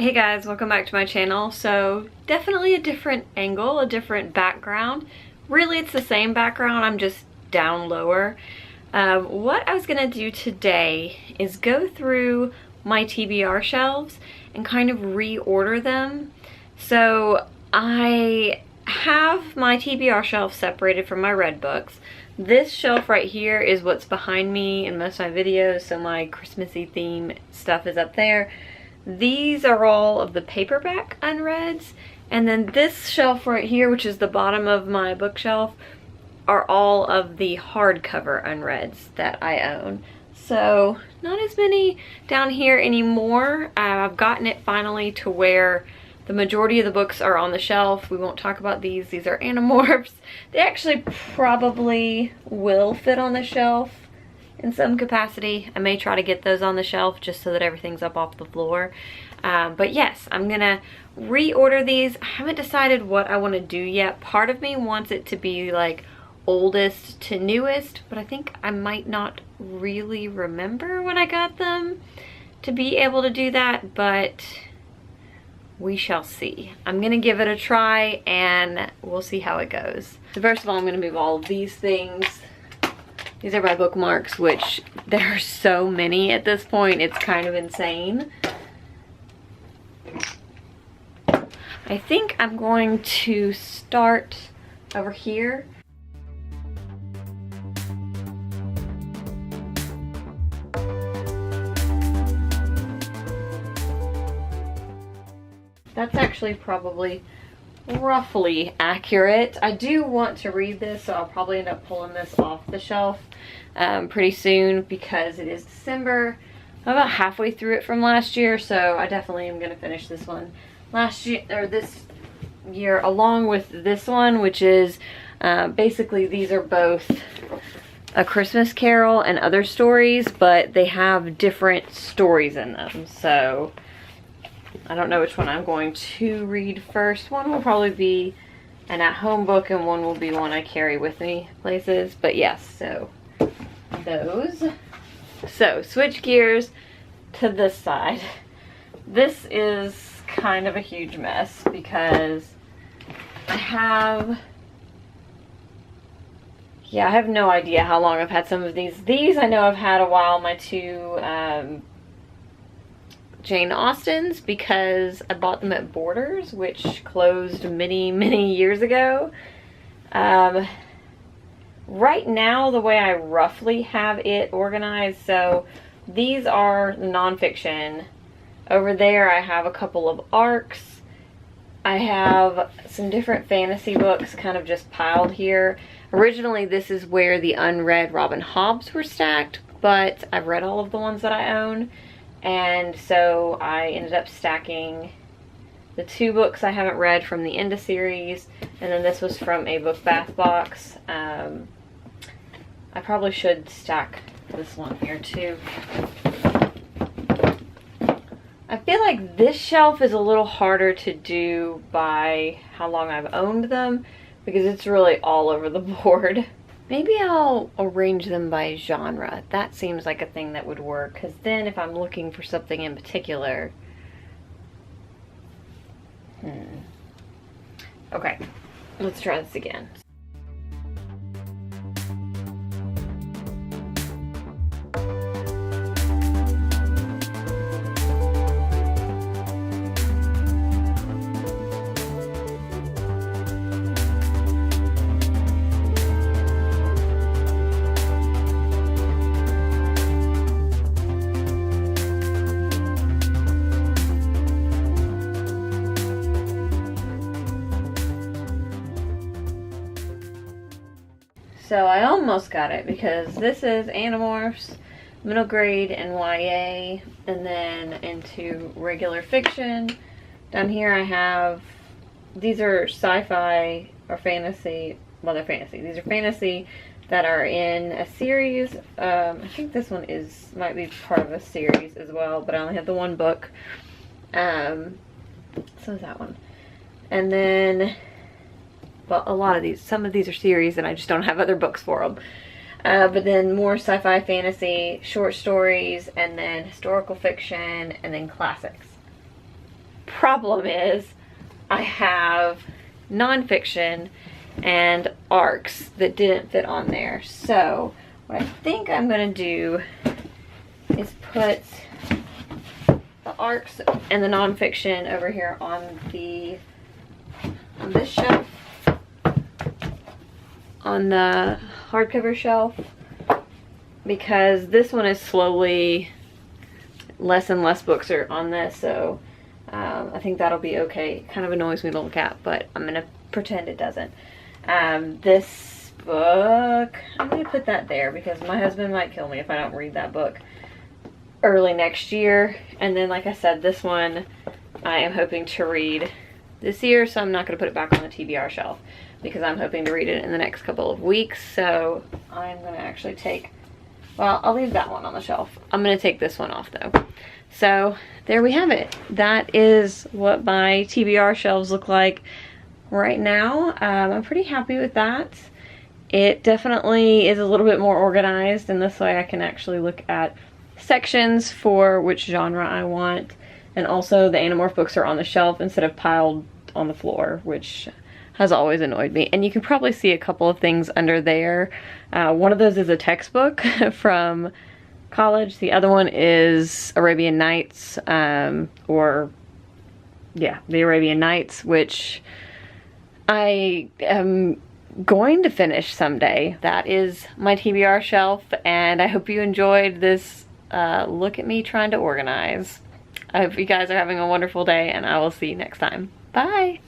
Hey guys, welcome back to my channel. So definitely a different angle, a different background. Really it's the same background, I'm just down lower. What I was gonna do today is go through my TBR shelves and kind of reorder them. So I have my TBR shelf separated from my red books. This shelf right here is what's behind me in most of my videos, so my Christmassy theme stuff is up there. These are all of the paperback unreads, and then this shelf right here, which is the bottom of my bookshelf, are all of the hardcover unreads that I own. So not as many down here anymore. I've gotten it finally to where the majority of the books are on the shelf. We won't talk about these. These are Animorphs. They actually probably will fit on the shelf in some capacity. I may try to get those on the shelf just so that everything's up off the floor. But yes, I'm gonna reorder these. I haven't decided what I want to do yet. Part of me wants it to be like oldest to newest, but I think I might not really remember when I got them to be able to do that, but we shall see. I'm gonna give it a try and we'll see how it goes. So first of all, I'm gonna move all of these things. These are my bookmarks, which there are so many at this point, it's kind of insane. I think I'm going to start over here. That's actually probably roughly accurate. I do want to read this, so I'll probably end up pulling this off the shelf pretty soon because it is December. I'm about halfway through it from last year, so I definitely am going to finish this one last year, or this year, along with this one, which is basically these are both A Christmas Carol and Other Stories, but they have different stories in them, so I don't know which one I'm going to read first. One will probably be an at-home book and one will be one I carry with me places. But yes, so those. So switch gears to this side. This is kind of a huge mess because I have no idea how long I've had some of these. These I know I've had a while, my two Jane Austens, because I bought them at Borders, which closed many years ago. Right now, the way I roughly have it organized, so these are nonfiction. Over there I have a couple of ARCs. I have some different fantasy books kind of just piled here. Originally this is where the unread Robin Hobbs were stacked, but I've read all of the ones that I own. And so I ended up stacking the two books I haven't read from the Enda series, and then this was from a Book Bath box. I probably should stack this one here too. I feel like this shelf is a little harder to do by how long I've owned them, because it's really all over the board. Maybe I'll arrange them by genre. That seems like a thing that would work, because then if I'm looking for something in particular... Okay, let's try this again. So I almost got it, because this is Animorphs, middle grade and YA, and then into regular fiction. Down here I have, these are sci-fi or fantasy, well they're fantasy. These are fantasy that are in a series. I think this one might be part of a series as well, but I only have the one book. So is that one. And then, well, a lot of these, some of these are series and I just don't have other books for them. But then more sci-fi, fantasy, short stories, and then historical fiction, and then classics. problem is I have nonfiction and ARCs that didn't fit on there. So what I think I'm gonna do is put the ARCs and the nonfiction over here on this shelf, on the hardcover shelf, because this one is slowly, less and less books are on this, so I think that'll be okay. It kind of annoys me to look at, but I'm gonna pretend it doesn't. This book, I'm gonna put that there because my husband might kill me if I don't read that book early next year. And then, like I said, this one I am hoping to read this year, so I'm not gonna put it back on the TBR shelf because I'm hoping to read it in the next couple of weeks. So I'm gonna actually take, well, I'll leave that one on the shelf. I'm gonna take this one off though. So there we have it. That is what my TBR shelves look like right now. I'm pretty happy with that. It definitely is a little bit more organized, and this way I can actually look at sections for which genre I want. And also the Animorph books are on the shelf instead of piled on the floor, which has always annoyed me. And you can probably see a couple of things under there. One of those is a textbook from college. The other one is Arabian Nights, the Arabian Nights, which I am going to finish someday. That is my TBR shelf, and I hope you enjoyed this look at me trying to organize. I hope you guys are having a wonderful day, and I will see you next time. Bye!